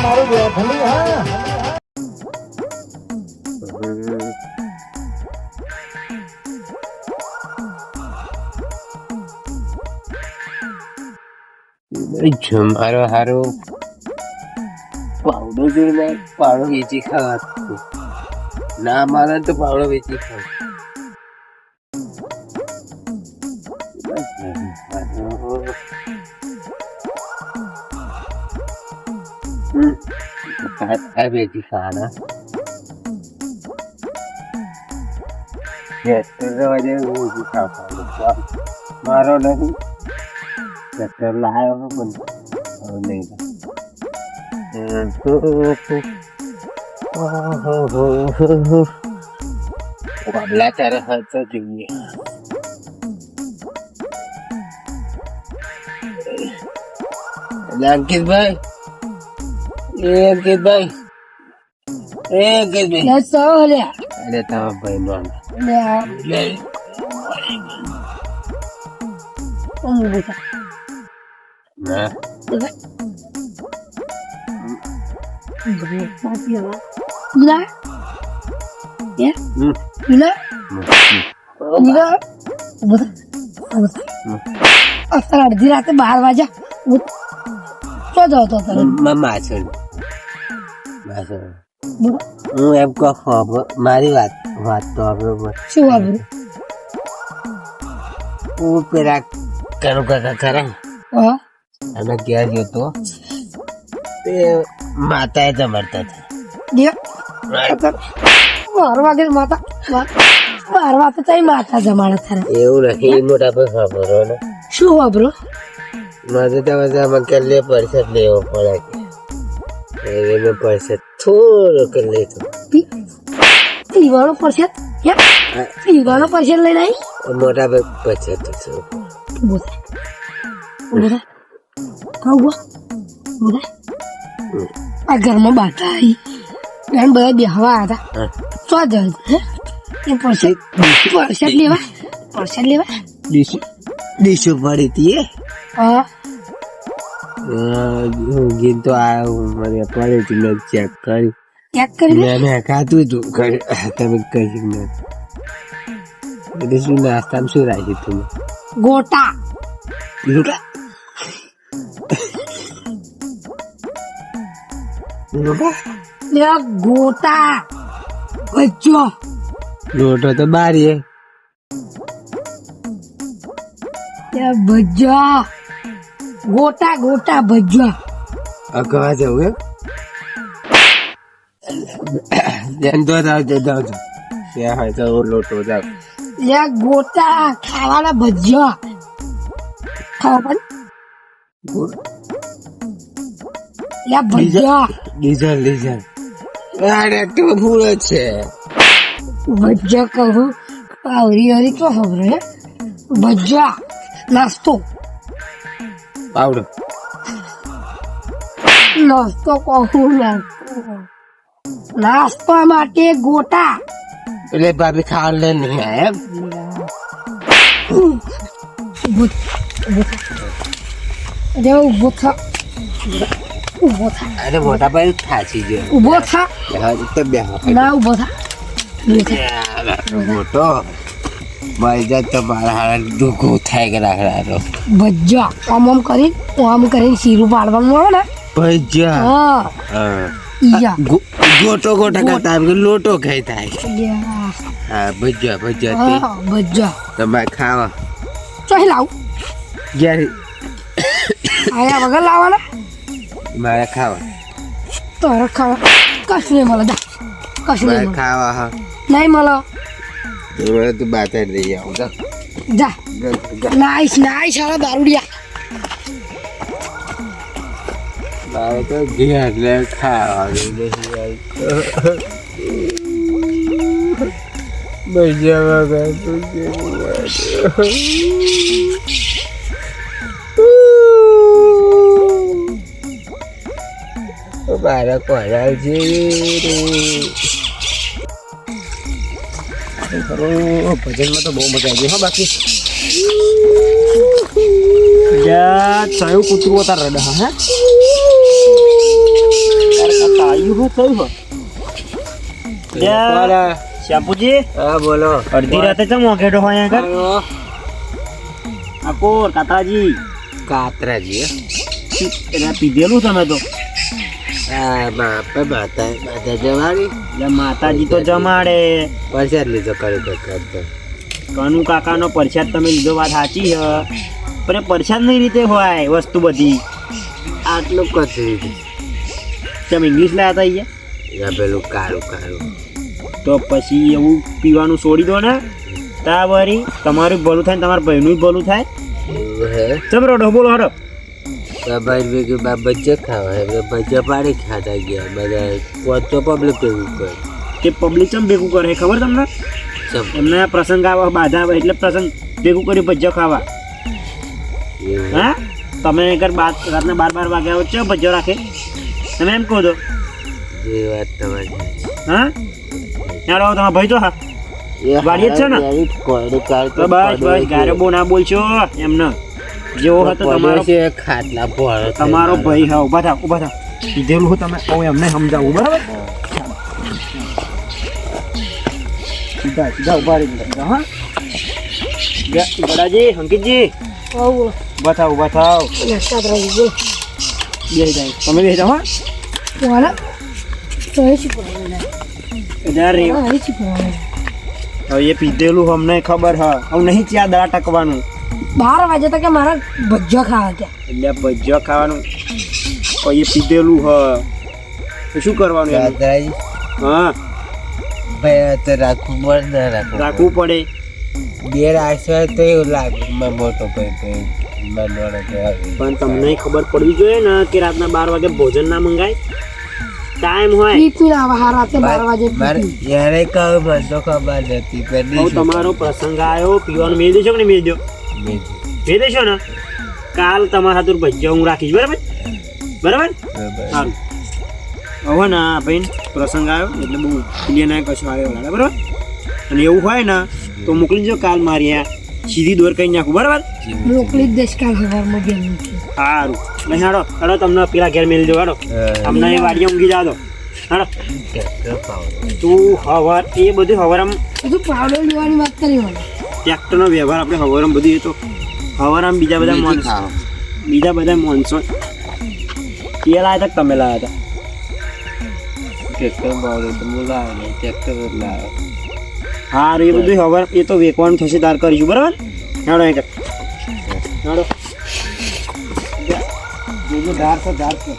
મારું બેઠલી હા મારો હારો પાવડો જોઈને પાવડો વેચી ખાવા ના મારે તો પાવડો વેચી ખાવ વેચી ખાવાના મારો નથી ટ્રેક્ટર લાવ્યો પણ નહીં બાબલા તારે હતો જોઈએ અંકિતભાઈ અંકિતભાઈ અરે તમારા ભાઈ નો ના અડધી રાતે 12 વાગ્યા શું જતો માછડ હું એમ કહું મારી વાત તો આપણે શું વાપરું હું પેલા કરું કાકા ખરા હા અને ક્યાં ગયો તો તે માતાએ જમાડતા હતા 12 વાગે માતા 12 વાગે તો માતા જમાડે તારે એવું નથી મોટા પર ખબર ને શું વાપરો મારે તમે કેટલે પરિષદ લેવો પડે કે મેં પરિષદ થોડો કરી લેતો પીવાનો પરસેદ પીવાનો પરસેદ લઈને આવી મોટા પર પરિષદ આ ઘરમાં બાટા આવી એમ બધા બેહવા હતા તો જ એ પરસેદ લેવા ડીશો પડી હતી હા ગીત તો આવ્યું મને પડે હતી મેં ચેક કરી મેં ખાતું હતું તમે કહી મેં એટલે શું નાસ્તામાં શું રાખ્યું તમે ગોટા લોટા ગોટા બચ્ચો લોટો તો બારી ભજ્જા ગોટા ભજ્જા અગવા જવું એમ તો ત્યાં હોય તો લોટો જાવ ગોટા ખાવાના ભજ્યા ખાવા પણ ભજ્યા ડીઝલ અરે તો ફૂલ જ છે ભજ્જા કહું હરી તો ખબર ભજ્જા નાસ્તો પાવડો નાસ્તો કહું નાસ્તો માટે ગોટા એટલે ભાભી ખાવા લે નહીં એમ ઉભો થા અરે મોટા ભાઈ થાચી ગયો ઉભો થા ના ઉભો થા મોટો મારી જાત તો મારા હારા દુઃખો થાય કે રાખવાનો ભજ્જા આમ કરીને શીરું પાડવાનું આવે ને ભજ્યા હા ગોટો કરતા લોટો ખાઈ થાય હા ભજ્યા તમારે ખાવા ચોહી લાવ ક્યારે આયા વગર લાવવાના મારે ખાવા તારે ખાવા કશું નહીં મળે કશું નહીં ખાવા હા નહીં મળે મને તું બાતા લઈ આવું જા નાઈસ હાલા દારૂડિયા મારે તો ઘેર લે ખાવાનું ભજ્યા વગર મારા કોરાલ છે ભજનમાં તો બહુ મજા આવી હા બાકી કયું કૂતરું હતા રડા હે થયું હો શ્યામપુજી હા બોલો અડધી રાતે ચમ મોકેટો હોય આગળ આકોર કાતાજી કાતરાજી એટલે પીધેલું તમે તો હા બાપે માતા માતા જવાની એટલે માતાજી તો જમાડે પરસાદ લીધો કરે કરતો કનુ કાકાનો પ્રસાદ તમે લીધો વાત સાચી છે પણ એ પ્રસાદ નહીં રીતે હોય વસ્તુ બધી આટલું કચરી તમે ઇંગ્લિશ લાયા હતા અહીંયા પેલું કાળું કાળું તો પછી એવું પીવાનું છોડી દો ને તા વળી તમારું ભલું થાય ને તમારા ભાઈનું ભલું થાય એવું હે ચમ રોડો બોલો હડો બાબા ભેગું બા બચ્ચા ખાવા એટલે બચ્ચા પાડી ખાતા ગયા બધા પોતો પબ્લિક ભેગું કરે તે પબ્લિક ચમ ભેગું કરે ખબર તમને એમને પ્રસંગ આવે બાધા આવે એટલે પ્રસંગ ભેગું કરી ભજીયા ખાવા હા તમે આગળ રાતના 12 વાગ્યા વચ્ચે ભજીયો રાખે તમે એમ કહો છો જે વાત તમારી હા યાર તમારા ભાઈ તો હા વાડીએ જ છે ને તો બસ બસ ગારે બહુ ના બોલશો એમને જેવો હતો તમારો ખાટલા પોળો તમારો ભાઈ હા ઉભા થાવ કીધેલું હું તમે કહું એમને સમજાવું બરાબર સીધા ઉભા રહી ગયા હા ગડાજી અંકિતજી ઉભા થાવ બેસી જાય તમે બેસી જાઓ હા હવે એ પીધેલું અમને ખબર હા હવે નહીં ત્યાં દડા ટકવાનું 12 વાગે તો કે મારા ભજીયા ખાવા ગયા એટલે ભજીયા ખાવાનું પછી એ પીધેલું હ તો શું કરવાનું એનું? હા ભાઈ તો રાખવું પડે ના રાખવું પડે બે રાખશો તો એવું લાગે મોટો ભાઈ પણ તમને ખબર પડવી જોઈએ ને કે રાતના 12 વાગે ભોજન ના મંગાય ટાઈમ હોય પીપી આવા હા રાતે 12 વાગે યારે કહું મને તો ખબર નથી હવે તમારો પ્રસંગ આવ્યો પીવાનું મેળ દેશો કે નહીં મેળ દો મેળ દેશો ને કાલ તમારા હાથું ભજીયા હું રાખીશ બરાબર સારું હવે ને ભાઈ પ્રસંગ આવ્યો એટલે બહુ ક્લિયર ના કશું આવ્યો બરાબર અને એવું હોય ને તો મોકલી દેજો કાલ મારી આ સીધી દોર કઈ નાખું બરાબર મોકલી જ દઈશ કાલ સવારમાં બેન સારું નહીં હાડો તમને પેલા ઘેર મેળ દો હાડો અમને એ વાડીએ ઊંઘી જાવ દો હાડો તું હવાર એ બધું હવારામ બધું પાવડર લેવાની વાત કરી મને ટ્રેક્ટરનો વ્યવહાર આપણે હવારામ બધું એ તો હવારામ બીજા બધા મોનસો એ લાયા હતા તમે લાયા હતા હા એ બધું હવાર એ તો વેકવાનું થશે તાર કરીશું બરાબર હેડો એક હેડો ધાર છે